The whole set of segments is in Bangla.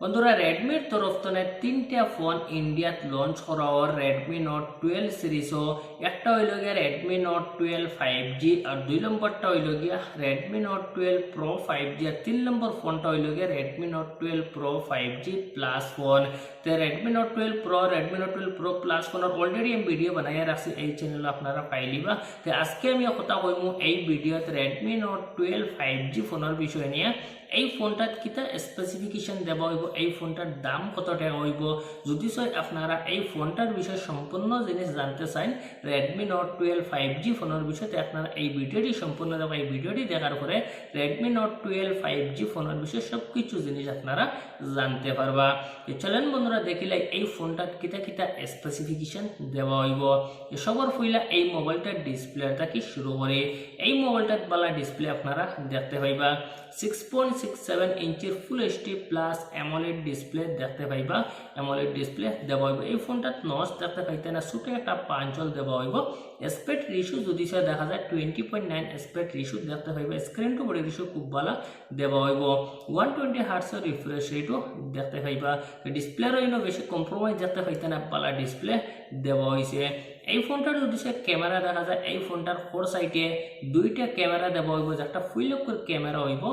বন্ধুরা রেডমির তরফ থেকে তিনটা ফোন ইন্ডিয়াত লঞ্চ করা হওয়ার রেডমি নোট 12 সিরিজও একটা হইল গিয়া রেডমি নোট 12 5G আর দুই নম্বরটা হইল গিয়া রেডমি নোট 12 প্রো 5G আর তিন নম্বর ফোনটা হইল গিয়া Redmi Note 12 Pro 5G plus phone. তো Redmi Note 12 Pro Redmi Note 12 Pro plus ফোনের অলরেডি আমি ভিডিও বানাইয়া রাখছি, এই চ্যানেলে আপনারা পাইলিবা। তো আজকে আমি কথা কইমু এই ভিডিওতে রেডমি নোট 12 5G ফোনের বিষয় নিয়ে। এই ফোনটাত কিতা স্পেসিফিকেশন দেওয়া হইব, এই ফোনটার দাম কত টাকা হইব, যদি আপনারা এই ফোনটার বিষয়ে সম্পূর্ণ জিনিস জানতে চান রেডমি নোট 12 5G ফোনের বিষয়ে, আপনারা এই ভিডিওটি সম্পূর্ণ দেখো। এই ভিডিওটি দেখার পরে রেডমি নোট 12 5G ফোনের বিষয়ে সব কিছু জিনিস আপনারা জানতে পারবা। চলেন বন্ধুরা দেখিলে এই ফোনটাত কিতা কিতা স্পেসিফিকেশন দেওয়া হইব। সবার পইলা এই মোবাইলটার ডিসপ্লেটা কি শুরু করে। এই মোবাইলটার বালা ডিসপ্লে আপনারা দেখতে পাইবা 6.67 ইঞ্চির full HD plus AMOLED display দেখতে পাইবা। অ্যামোলেড ডিসপ্লে দেওয়া হইব। এই ফোনটাত নচ দেখতে পাইতে না, ছোট একটা পাঞ্চল দেওয়া হইব। এসপেক্ট রেশিও যদি দেখা যায় 20.9 এসপেক্ট রেশিও দেখতে পাইবা। স্ক্রিন টু বডি রেশিও খুব ভালো দেওয়া হইব। 120 হার্টজের রিফ্রেশ রেটও দেখতে পাইবা। ডিসপ্লের হইনো বেশি কম্প্রোমাইজ দেখতে পাইতে না, ভালো ডিসপ্লে দেওয়া হয়েছে। এই ফোনটার যদি ক্যামেরা দেখা যায়, এই ফোনটার ফোর সাইডে দুইটা ক্যামেরা দেওয়া হইব, যেটা ফুল করে ক্যামেরা হইব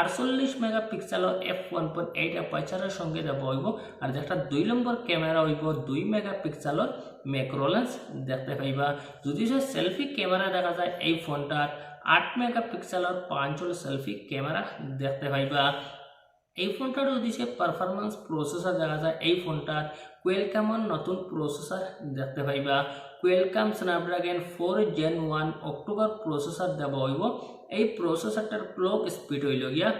48 মেগাপিক্সেলের f1.8 অ্যাপারচারের সঙ্গে দেওয়া হইব। আর যেটা দুই নম্বর ক্যামেরা হইব 2 মেগাপিক্সেলের ম্যাক্রো লেন্স দেখতে পাইবা। যদি সেলফি ক্যামেরা দেখা যায়, এই ফোনটার 8 মেগাপিক্সেলের পাঁচল সেলফি ক্যামেরা দেখতে পাইবা। এই ফোনটার যদি পারফরমেন্স প্রসেসর দেখা যায়, এই ফোনটার কোয়ালকমের নতুন প্রসেসর দেখতে পাইবা। Qualcomm Snapdragon 4 Gen 1 October processor দেওয়া হইব। এই প্রসেসরটার ক্লক স্পিড হইল গিয়া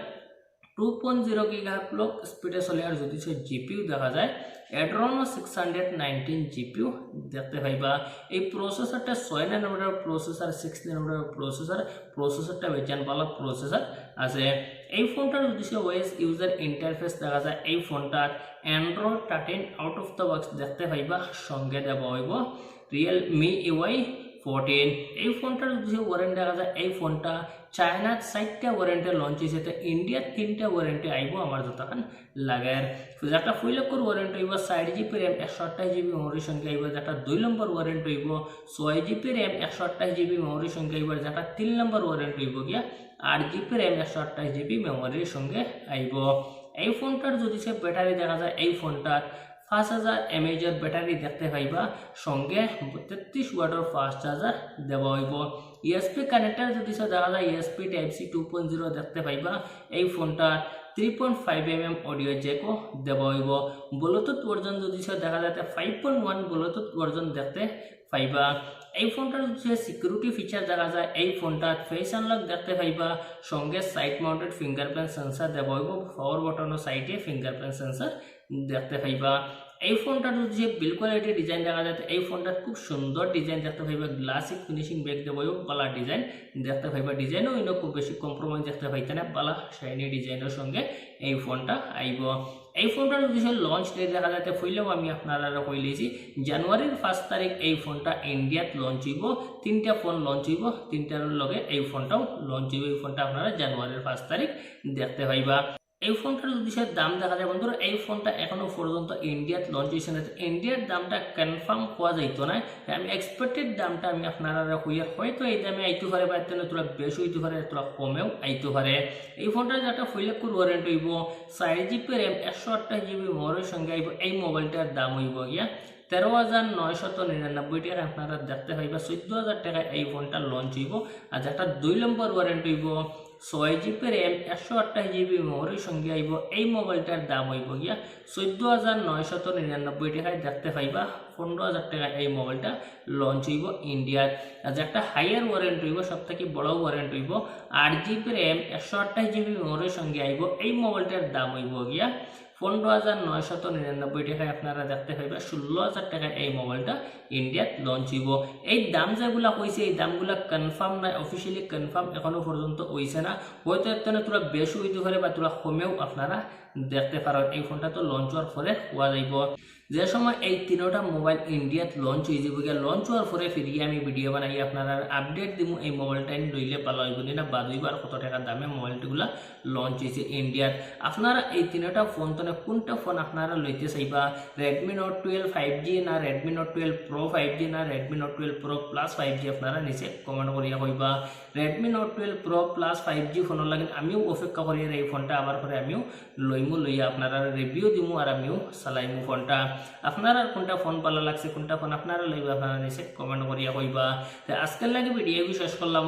2.0 GHz ক্লক স্পিডে চলে। আর যদি জিপিউ দেখা যায় Adreno 619 জিপিউ দেখতে পাইবা। এই প্রসেসরটা 6 নানোমিটার প্রসেসর 6 নানোমিটার প্রসেসরটা বেজান ভালো প্রসেসর আছে। এই ফোনটার যদি ওএস ইউজার ইন্টারফেস দেখা যায়, এই ফোনটার Android 13 out of the box দেখতে পাইবা, সঙ্গে দেওয়া হইব রিয়েলমি UI 14। এই ফোনটার যদি ওয়ারেন্টি দেখা যায়, এই ফোনটা চায়নার 4টা ওয়ারেন্টি লঞ্চ হয়েছে, ইন্ডিয়ার 3টা ওয়ারেন্টি আইব আমার যতক্ষণ লাগে। যেটা ফুল করে ওয়ারেন্টি হইব 4GB র্যাম 128GB মেমোরির সঙ্গে আইব। যেটা 2 নম্বর ওয়ারেন্টি হইব 6GB র্যাম 128GB মেমোরির সঙ্গে আইব। যেটা 3 নম্বর ওয়ারেন্টি হইব গিয়া 8GB র্যাম 128GB মেমোরির সঙ্গে আইব। এই ফোনটার যদি ব্যাটারি দেখা যায়, এই ফোনটার 5000 mAh ব্যাটারি দেখতে পাইবা, সঙ্গে 33 ওয়াটের ফাস্ট চার্জার দেওয়া হইব। ইউএসবি কানেক্টর যদি দেখা যায়, ইউএসবি টাইপ সি 2.0 দেখতে পাইবা। এই ফোনটা 3.5mm অডিও জ্যাকও দেওয়া হইব। ব্লুটুথ ভার্জন যদি দেখা যায় 5.1 ব্লুটুথ ভার্জন দেখতে পাইবা। এই ফোনটার যে সিকিউরিটি ফিচার দেখা যায়, এই ফোনটার ফেস আনলক দেখতে পাইবা, সঙ্গে সাইড মাউন্টেড ফিঙ্গারপ্রিন্ট সেন্সর দেওয়া হইব। পাওয়ার বাটনের সাইডে ফিঙ্গারপ্রিন্ট সেন্সর দেখতে পাইবা। এই ফোনটার যে বিল্ড কোয়ালিটি ডিজাইন দেখা যায়, এই ফোনটার খুব সুন্দর ডিজাইন দেখতে পাইবা। গ্লাসি ফিনিশিং ব্যাক দেওয়া হইব, বালা ডিজাইন দেখতে পাইবা। ডিজাইনও ইনো খুব বেশি কম্প্রোমাইজ দেখতে পাইতে না, বালা শাইনি ডিজাইনের সঙ্গে এই ফোনটা আইব। এই ফোনটার যদি লঞ্চ ডেট দেখা যাতে ফইলেও আমি আপনারা কইলেছি জানুয়ারির 1 তারিখ এই ফোনটা ইন্ডিয়াত লঞ্চ হইব। 3টা ফোন লঞ্চ হইব, 3টার লগে এই ফোনটাও লঞ্চ হইব। এই ফোনটা আপনারা জানুয়ারির 1 তারিখ দেখতে পাইবা। এই ফোনটার যদি দাম দেখা যায় বন্ধুরা, এই ফোনটা এখনো পর্যন্ত ইন্ডিয়াত লঞ্চ হয়েছে না, ইন্ডিয়ার দামটা কনফার্ম হওয়া যাইত না। আমি এক্সপেক্টেড দামটা আমি আপনারা হইয়া হয়তো এই দামে আইতে পারে, বা তোরা বেশি হইতে পারে, তোরা কমেও আইতে পারে। এই ফোনটার যেটা ফুল ওয়ারেন্টি হইব 4GB র্যাম 128GB মেমোরির সঙ্গে আইব। এই মোবাইলটার দাম হইব গিয়া 13,999 টাকা আপনারা দেখতে পাইবা। 14,000 টাকা এই ফোনটা লঞ্চ হইব। আর যেটা 2 নম্বর ওয়ারেন্টি হইব 6GB র্যাম 128GB মেমোরির সঙ্গে আইব। এই মোবাইলটার দাম হইব গিয়া 14,999 টাকায় দেখতে পাইবা। 15,000 টাকা এই মোবাইলটা লঞ্চ হইব ইন্ডিয়ার। আর যেটা হাইয়ার ওয়ারেন্টি হইব, সব থেকে বড় ওয়ারেন্টি হইব 8GB র্যাম 128GB মেমোরির সঙ্গে আইব। এই মোবাইলটার দাম হইব গিয়া 15,999 টাকায় আপনারা দেখতে পাইবা। 16,000 টাকা এই মোবাইলটা ইন্ডিয়াত লঞ্চ হইব। এই দাম যেগুলা হয়েছে, এই দামগুলা কনফার্ম নাই, অফিসিয়ালি কনফার্ম এখনো পর্যন্ত হয়েছে না। হয়তো তোরা বেশি হইতে পারে বা তোরা কমেও আপনারা দেখতে পারেন এই ফোনটা তো লঞ্চ হওয়ার পরে হওয়া যাইব যে সময় এই তিনোটা মোবাইল ইন্ডিয়াত লঞ্চ হয়ে যাব লঞ্চ হওয়ার পরে ফিরিয়ে আমি ভিডিও বানাই আপনারা আপডেট দিব এই মোবাইলটা লইলে ভালো হইব না বাদ হইব আর কত টাকা দামে মোবাইলগুলা লঞ্চ হয়েছে ইন্ডিয়াত আপনারা এই তিনোটা ফোন তো কোনটা ফোন আপনারা লইতে চাইবা Redmi Note 12 5G না Redmi Note 12 Pro 5G না Redmi Note 12 Pro Plus 5G আপনারা নিচে কমেন্ট করিয়া কইবা Redmi Note 12 Pro Plus 5G ফোনের লাগে আমিও অপেক্ষা করি এই ফোনটা আবার পরে আমিও লইমু লইয়া আপনারা রিভিউ দিমু আর আমিও চালাইমু ফোনটা আপনারা কোনটা ফোন ভালো লাগছে কোনটা ফোন আপনারা লইবা আপনারা নিচে কমেন্ট করিয়া কইবা তো আজকের লাগে ভিডিও শেষ করলাম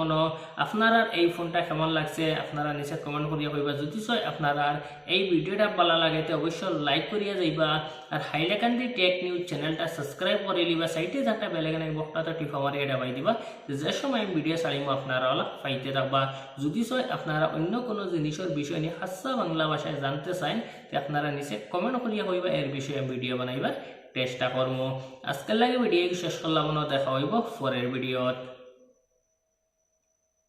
আপনারা এই ফোনটা কেমন লাগছে আপনারা নিচে কমেন্ট করিয়া কইবা যদি চাই আপনারা এই ভিডিওটা ভালো লাগে তো অবশ্যই লাইক করিয়া যাইবা আর হাইলাকান্দি টেক নিউজ চ্যানেলটা সাবস্ক্রাইব করে লিবা সাইটে থাকা বেল আইকন বক্তাটা টিপা মারি এটা বাই দিবা যে সময় আমি ভিডিও ছাড়িমু আপনারা ওলা পাইতে থাকবা যদি চাই আপনারা অন্য কোনো জিনিসের বিষয় নিয়ে হাসা বাংলা ভাষায় জানতে চান তো আপনারা নিচে কমেন্ট করিয়া কইবা এর বিষয়ে ভিডিও বানাইবার চেষ্টা করবো আজকের লাগে ভিডিও শেষ করলাম দেখা হইব পরের ভিডিওত।